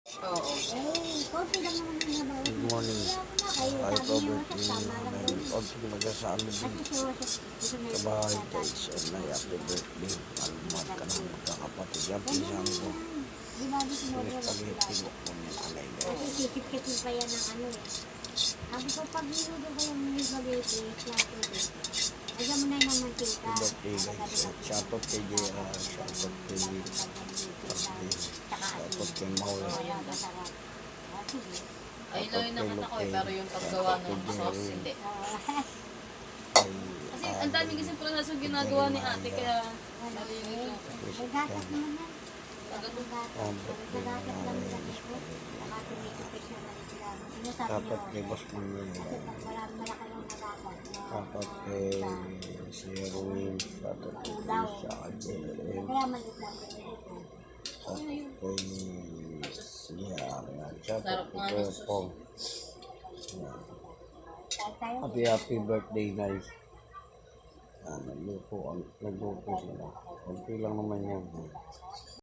Oo. Good morning. Ay, Robert, o sige, magasaan mo din sa bahay guys. So, may happy birthday. Alamat ka na magkakapatid. Yan, pinsan ko. Sulit pag-hipin mo kung yung alay na. Sisip-sipin pa yan ng ano eh. Sabi ko, pag niluto ko yung spaghetti, plato din. Lagyan mo na yung mantika. Happy birthday guys. So, shout out kay JR. Shout out kay Mauro. Ayun lang yung nakita ko eh, pero yung paggawa ng sauce, hindi. Kasi ang daming kasi proseso ginagawa ni ate, kaya nalilito ko. May gatas naman yan. Dapat kay Boss Manuel. Dapat kay si Erwin. Dapat kay Tisha. Dapat kay siya. Dapat kay Pong. Happy birthday guys. Nagluto sila. Kunti lang naman yan.